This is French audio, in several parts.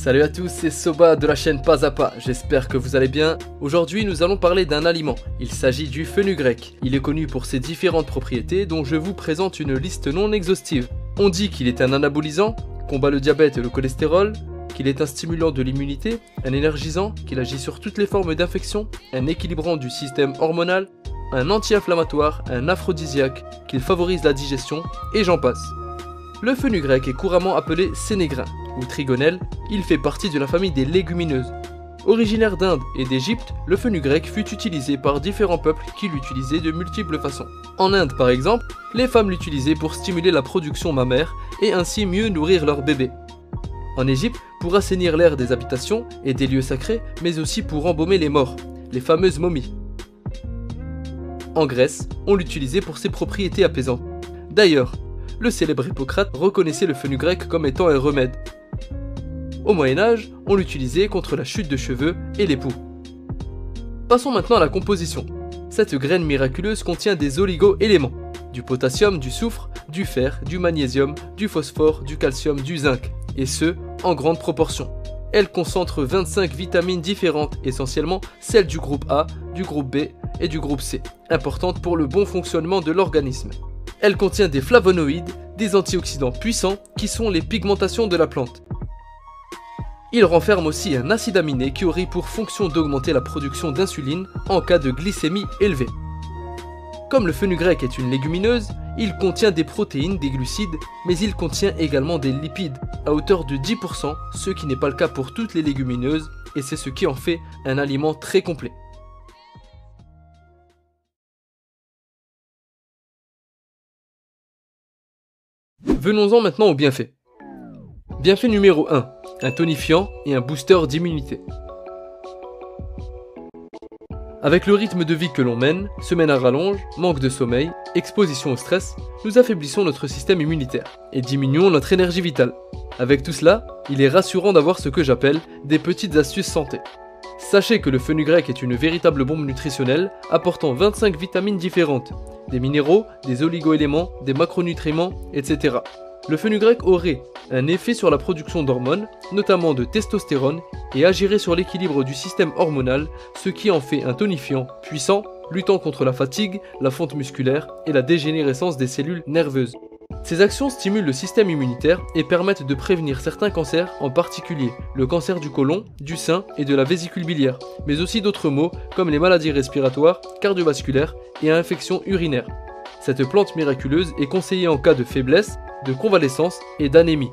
Salut à tous, c'est Soba de la chaîne Pas à Pas, j'espère que vous allez bien. Aujourd'hui nous allons parler d'un aliment, il s'agit du fenugrec. Il est connu pour ses différentes propriétés dont je vous présente une liste non exhaustive. On dit qu'il est un anabolisant, combat le diabète et le cholestérol, qu'il est un stimulant de l'immunité, un énergisant, qu'il agit sur toutes les formes d'infection, un équilibrant du système hormonal, un anti-inflammatoire, un aphrodisiaque, qu'il favorise la digestion, et j'en passe. Le fenugrec est couramment appelé sénégrin ou trigonelle, il fait partie de la famille des légumineuses. Originaire d'Inde et d'Égypte, le fenugrec fut utilisé par différents peuples qui l'utilisaient de multiples façons. En Inde par exemple, les femmes l'utilisaient pour stimuler la production mammaire et ainsi mieux nourrir leurs bébés. En Égypte, pour assainir l'air des habitations et des lieux sacrés, mais aussi pour embaumer les morts, les fameuses momies. En Grèce, on l'utilisait pour ses propriétés apaisantes. D'ailleurs, le célèbre Hippocrate reconnaissait le fenugrec comme étant un remède. Au Moyen-Âge, on l'utilisait contre la chute de cheveux et les poux. Passons maintenant à la composition. Cette graine miraculeuse contient des oligo-éléments, du potassium, du soufre, du fer, du magnésium, du phosphore, du calcium, du zinc, et ce, en grande proportion. Elle concentre 25 vitamines différentes, essentiellement celles du groupe A, du groupe B et du groupe C, importantes pour le bon fonctionnement de l'organisme. Elle contient des flavonoïdes, des antioxydants puissants qui sont les pigmentations de la plante. Il renferme aussi un acide aminé qui aurait pour fonction d'augmenter la production d'insuline en cas de glycémie élevée. Comme le fenugrec est une légumineuse, il contient des protéines, des glucides, mais il contient également des lipides à hauteur de 10%, ce qui n'est pas le cas pour toutes les légumineuses, et c'est ce qui en fait un aliment très complet. Venons-en maintenant aux bienfaits. Bienfait numéro 1, un tonifiant et un booster d'immunité. Avec le rythme de vie que l'on mène, semaine à rallonge, manque de sommeil, exposition au stress, nous affaiblissons notre système immunitaire et diminuons notre énergie vitale. Avec tout cela, il est rassurant d'avoir ce que j'appelle des petites astuces santé. Sachez que le fenugrec est une véritable bombe nutritionnelle apportant 25 vitamines différentes, des minéraux, des oligo-éléments, des macronutriments, etc. Le fenugrec aurait un effet sur la production d'hormones, notamment de testostérone, et agirait sur l'équilibre du système hormonal, ce qui en fait un tonifiant puissant, luttant contre la fatigue, la fonte musculaire et la dégénérescence des cellules nerveuses. Ces actions stimulent le système immunitaire et permettent de prévenir certains cancers, en particulier le cancer du côlon, du sein et de la vésicule biliaire, mais aussi d'autres maux comme les maladies respiratoires, cardiovasculaires et infections urinaires. Cette plante miraculeuse est conseillée en cas de faiblesse, de convalescence et d'anémie.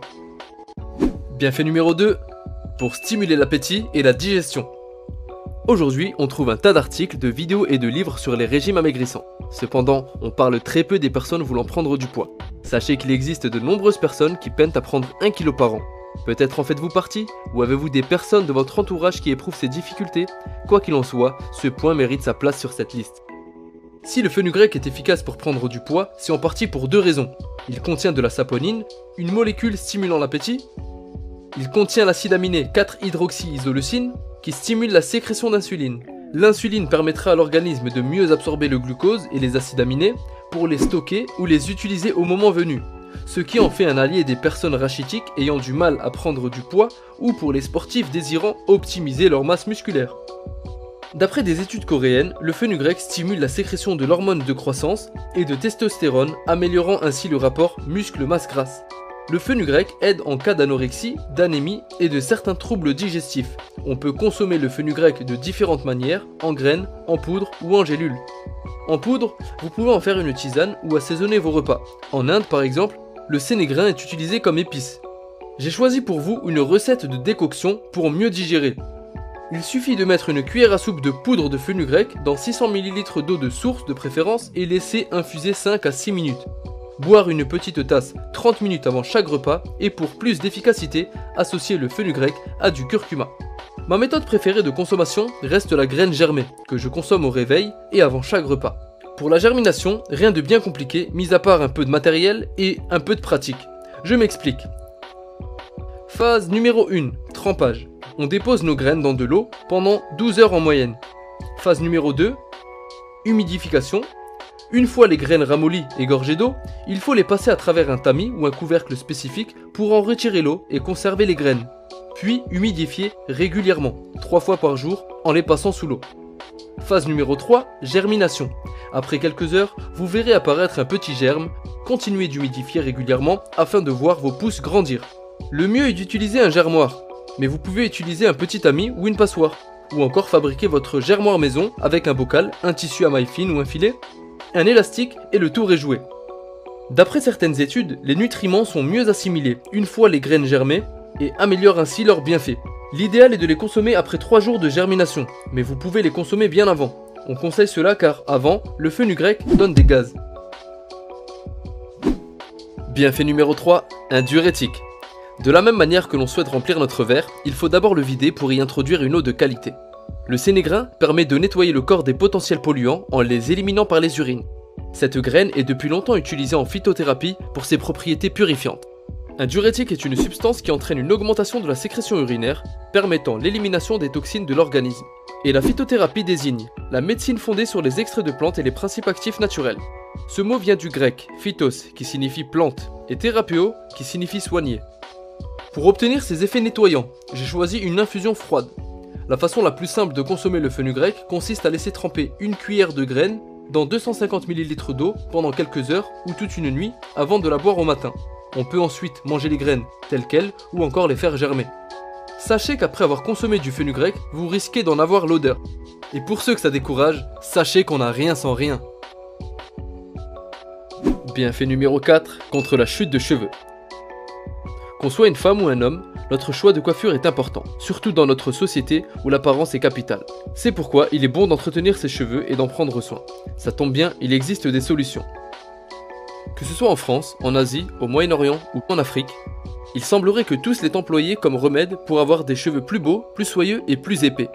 Bienfait numéro 2, pour stimuler l'appétit et la digestion. Aujourd'hui, on trouve un tas d'articles, de vidéos et de livres sur les régimes amaigrissants. Cependant, on parle très peu des personnes voulant prendre du poids. Sachez qu'il existe de nombreuses personnes qui peinent à prendre 1 kg par an. Peut-être en faites-vous partie, ou avez-vous des personnes de votre entourage qui éprouvent ces difficultés? Quoi qu'il en soit, ce point mérite sa place sur cette liste. Si le fenugrec est efficace pour prendre du poids, c'est en partie pour deux raisons. Il contient de la saponine, une molécule stimulant l'appétit. Il contient l'acide aminé 4-hydroxyisoleucine, qui stimule la sécrétion d'insuline. L'insuline permettra à l'organisme de mieux absorber le glucose et les acides aminés pour les stocker ou les utiliser au moment venu, ce qui en fait un allié des personnes rachitiques ayant du mal à prendre du poids ou pour les sportifs désirant optimiser leur masse musculaire. D'après des études coréennes, le fenugrec stimule la sécrétion de l'hormone de croissance et de testostérone, améliorant ainsi le rapport muscle-masse grasse. Le fenugrec aide en cas d'anorexie, d'anémie et de certains troubles digestifs. On peut consommer le fenugrec de différentes manières, en graines, en poudre ou en gélules. En poudre, vous pouvez en faire une tisane ou assaisonner vos repas. En Inde par exemple, le sénégrin est utilisé comme épice. J'ai choisi pour vous une recette de décoction pour mieux digérer. Il suffit de mettre une cuillère à soupe de poudre de fenugrec dans 600 ml d'eau de source de préférence et laisser infuser 5 à 6 minutes. Boire une petite tasse 30 minutes avant chaque repas et pour plus d'efficacité, associer le fenugrec à du curcuma. Ma méthode préférée de consommation reste la graine germée, que je consomme au réveil et avant chaque repas. Pour la germination, rien de bien compliqué, mis à part un peu de matériel et un peu de pratique. Je m'explique. Phase numéro 1, trempage. On dépose nos graines dans de l'eau pendant 12 heures en moyenne. Phase numéro 2, humidification. Une fois les graines ramollies et gorgées d'eau, il faut les passer à travers un tamis ou un couvercle spécifique pour en retirer l'eau et conserver les graines. puis humidifier régulièrement, 3 fois par jour, en les passant sous l'eau. Phase numéro 3, germination. Après quelques heures, vous verrez apparaître un petit germe. Continuez d'humidifier régulièrement afin de voir vos pousses grandir. Le mieux est d'utiliser un germoir, mais vous pouvez utiliser un petit tamis ou une passoire, ou encore fabriquer votre germoir maison avec un bocal, un tissu à maille fine ou un filet, un élastique et le tour est joué. D'après certaines études, les nutriments sont mieux assimilés une fois les graines germées et améliorent ainsi leurs bienfaits. L'idéal est de les consommer après 3 jours de germination, mais vous pouvez les consommer bien avant. On conseille cela car avant, le fenugrec donne des gaz. Bienfait numéro 3, un diurétique. De la même manière que l'on souhaite remplir notre verre, il faut d'abord le vider pour y introduire une eau de qualité. Le sénégrain permet de nettoyer le corps des potentiels polluants en les éliminant par les urines. Cette graine est depuis longtemps utilisée en phytothérapie pour ses propriétés purifiantes. Un diurétique est une substance qui entraîne une augmentation de la sécrétion urinaire, permettant l'élimination des toxines de l'organisme. Et la phytothérapie désigne la médecine fondée sur les extraits de plantes et les principes actifs naturels. Ce mot vient du grec phytos qui signifie plante et thérapéo qui signifie soigner. Pour obtenir ces effets nettoyants, j'ai choisi une infusion froide. La façon la plus simple de consommer le fenugrec consiste à laisser tremper une cuillère de graines dans 250 ml d'eau pendant quelques heures ou toute une nuit avant de la boire au matin. On peut ensuite manger les graines telles quelles ou encore les faire germer. Sachez qu'après avoir consommé du fenugrec, vous risquez d'en avoir l'odeur. Et pour ceux que ça décourage, sachez qu'on n'a rien sans rien. Bienfait numéro 4, contre la chute de cheveux. Qu'on soit une femme ou un homme, notre choix de coiffure est important, surtout dans notre société où l'apparence est capitale. C'est pourquoi il est bon d'entretenir ses cheveux et d'en prendre soin. Ça tombe bien, il existe des solutions. Que ce soit en France, en Asie, au Moyen-Orient ou en Afrique, il semblerait que tous l'aient employé comme remède pour avoir des cheveux plus beaux, plus soyeux et plus épais.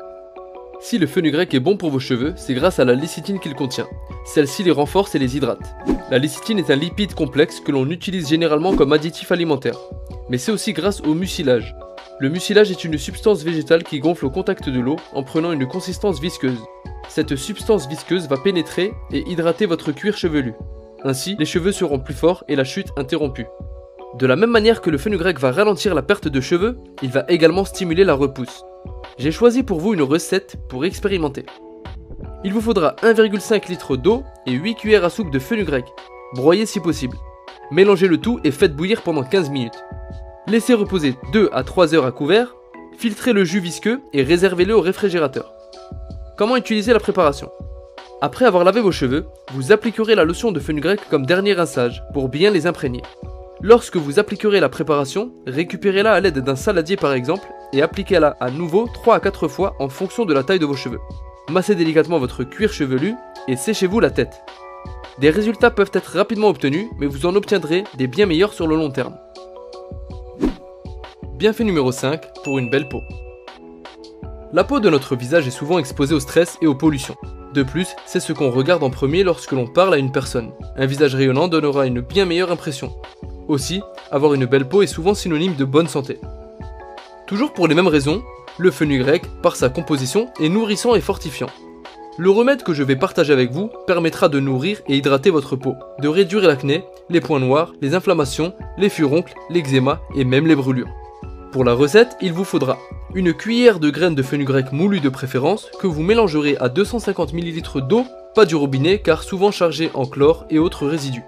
Si le fenugrec est bon pour vos cheveux, c'est grâce à la lécithine qu'il contient. Celle-ci les renforce et les hydrate. La lécithine est un lipide complexe que l'on utilise généralement comme additif alimentaire. Mais c'est aussi grâce au mucilage. Le mucilage est une substance végétale qui gonfle au contact de l'eau en prenant une consistance visqueuse. Cette substance visqueuse va pénétrer et hydrater votre cuir chevelu. Ainsi, les cheveux seront plus forts et la chute interrompue. De la même manière que le fenugrec va ralentir la perte de cheveux, il va également stimuler la repousse. J'ai choisi pour vous une recette pour expérimenter. Il vous faudra 1,5 litre d'eau et 8 cuillères à soupe de fenugrec. Broyez si possible. Mélangez le tout et faites bouillir pendant 15 minutes. Laissez reposer 2 à 3 heures à couvert, filtrez le jus visqueux et réservez-le au réfrigérateur. Comment utiliser la préparation? Après avoir lavé vos cheveux, vous appliquerez la lotion de fenugrec comme dernier rinçage pour bien les imprégner. Lorsque vous appliquerez la préparation, récupérez-la à l'aide d'un saladier par exemple et appliquez-la à nouveau 3 à 4 fois en fonction de la taille de vos cheveux. Massez délicatement votre cuir chevelu et séchez-vous la tête. Des résultats peuvent être rapidement obtenus, mais vous en obtiendrez des bien meilleurs sur le long terme. Bienfait numéro 5 pour une belle peau. La peau de notre visage est souvent exposée au stress et aux pollutions. De plus, c'est ce qu'on regarde en premier lorsque l'on parle à une personne. Un visage rayonnant donnera une bien meilleure impression. Aussi, avoir une belle peau est souvent synonyme de bonne santé. Toujours pour les mêmes raisons, le fenugrec, par sa composition, est nourrissant et fortifiant. Le remède que je vais partager avec vous permettra de nourrir et hydrater votre peau, de réduire l'acné, les points noirs, les inflammations, les furoncles, l'eczéma et même les brûlures. Pour la recette, il vous faudra une cuillère de graines de fenugrec moulues de préférence que vous mélangerez à 250 ml d'eau, pas du robinet car souvent chargée en chlore et autres résidus.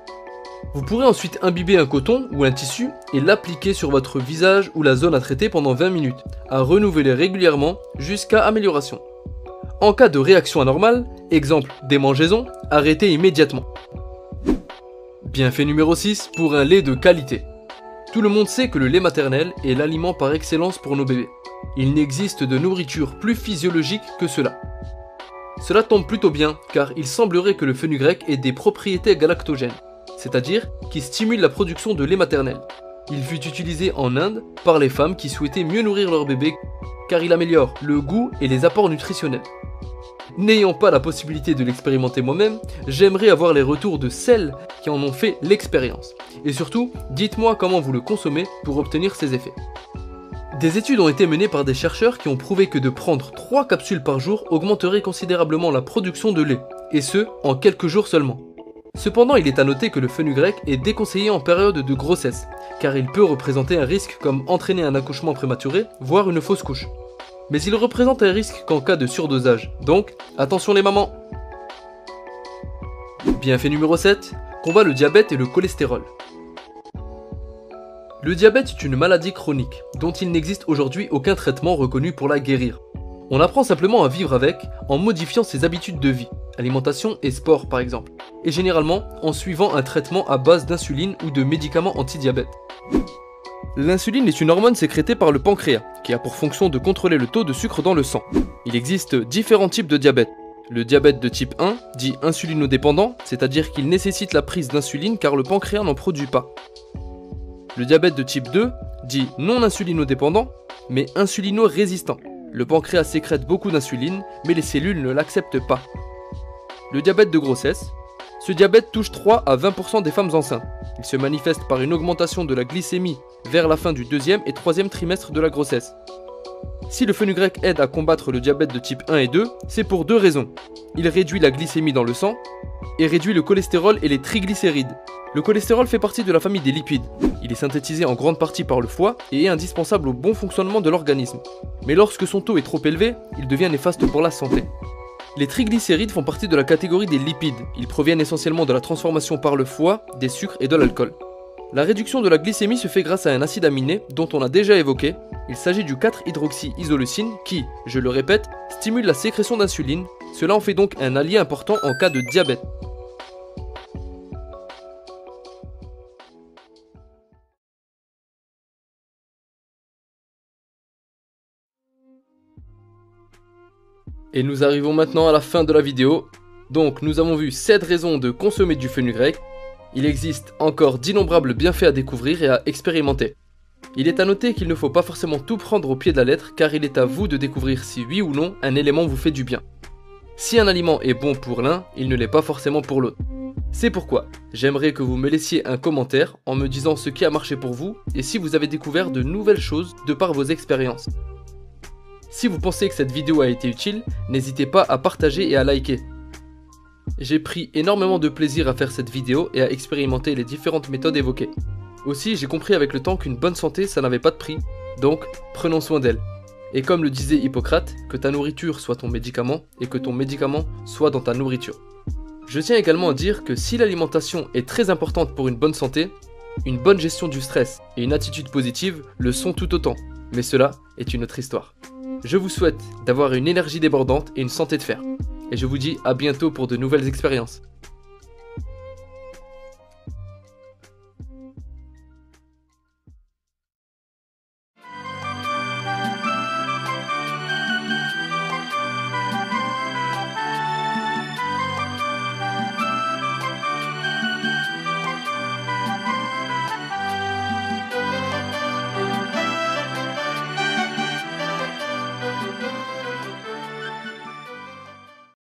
Vous pourrez ensuite imbiber un coton ou un tissu et l'appliquer sur votre visage ou la zone à traiter pendant 20 minutes, à renouveler régulièrement jusqu'à amélioration. En cas de réaction anormale, exemple démangeaison, arrêtez immédiatement. Bienfait numéro 6 pour un lait de qualité. Tout le monde sait que le lait maternel est l'aliment par excellence pour nos bébés. Il n'existe de nourriture plus physiologique que cela. Cela tombe plutôt bien car il semblerait que le fenugrec ait des propriétés galactogènes, c'est-à-dire qui stimulent la production de lait maternel. Il fut utilisé en Inde par les femmes qui souhaitaient mieux nourrir leur bébé car il améliore le goût et les apports nutritionnels. N'ayant pas la possibilité de l'expérimenter moi-même, j'aimerais avoir les retours de celles qui en ont fait l'expérience. Et surtout, dites-moi comment vous le consommez pour obtenir ces effets. Des études ont été menées par des chercheurs qui ont prouvé que de prendre 3 capsules par jour augmenterait considérablement la production de lait, et ce, en quelques jours seulement. Cependant, il est à noter que le fenugrec est déconseillé en période de grossesse, car il peut représenter un risque comme entraîner un accouchement prématuré, voire une fausse couche. Mais il représente un risque qu'en cas de surdosage, donc attention les mamans. Bienfait numéro 7, combat le diabète et le cholestérol. Le diabète est une maladie chronique, dont il n'existe aujourd'hui aucun traitement reconnu pour la guérir. On apprend simplement à vivre avec en modifiant ses habitudes de vie, alimentation et sport par exemple, et généralement en suivant un traitement à base d'insuline ou de médicaments anti-diabète. L'insuline est une hormone sécrétée par le pancréas, qui a pour fonction de contrôler le taux de sucre dans le sang. Il existe différents types de diabète. Le diabète de type 1, dit insulinodépendant, c'est-à-dire qu'il nécessite la prise d'insuline car le pancréas n'en produit pas. Le diabète de type 2, dit non insulinodépendant, mais insulino-résistant. Le pancréas sécrète beaucoup d'insuline, mais les cellules ne l'acceptent pas. Le diabète de grossesse. Ce diabète touche 3 à 20% des femmes enceintes. Il se manifeste par une augmentation de la glycémie vers la fin du 2e et 3e trimestre de la grossesse. Si le fenugrec aide à combattre le diabète de type 1 et 2, c'est pour deux raisons. Il réduit la glycémie dans le sang et réduit le cholestérol et les triglycérides. Le cholestérol fait partie de la famille des lipides. Il est synthétisé en grande partie par le foie et est indispensable au bon fonctionnement de l'organisme. Mais lorsque son taux est trop élevé, il devient néfaste pour la santé. Les triglycérides font partie de la catégorie des lipides. Ils proviennent essentiellement de la transformation par le foie des sucres et de l'alcool. La réduction de la glycémie se fait grâce à un acide aminé dont on a déjà évoqué. Il s'agit du 4-hydroxyisoleucine qui, je le répète, stimule la sécrétion d'insuline. Cela en fait donc un allié important en cas de diabète. Et nous arrivons maintenant à la fin de la vidéo. Donc nous avons vu 7 raisons de consommer du fenugrec. Il existe encore d'innombrables bienfaits à découvrir et à expérimenter. Il est à noter qu'il ne faut pas forcément tout prendre au pied de la lettre car il est à vous de découvrir si oui ou non un élément vous fait du bien. Si un aliment est bon pour l'un, il ne l'est pas forcément pour l'autre. C'est pourquoi j'aimerais que vous me laissiez un commentaire en me disant ce qui a marché pour vous et si vous avez découvert de nouvelles choses de par vos expériences. Si vous pensez que cette vidéo a été utile, n'hésitez pas à partager et à liker. J'ai pris énormément de plaisir à faire cette vidéo et à expérimenter les différentes méthodes évoquées. Aussi, j'ai compris avec le temps qu'une bonne santé, ça n'avait pas de prix, donc prenons soin d'elle. Et comme le disait Hippocrate, que ta nourriture soit ton médicament et que ton médicament soit dans ta nourriture. Je tiens également à dire que si l'alimentation est très importante pour une bonne santé, une bonne gestion du stress et une attitude positive le sont tout autant. Mais cela est une autre histoire. Je vous souhaite d'avoir une énergie débordante et une santé de fer. Et je vous dis à bientôt pour de nouvelles expériences.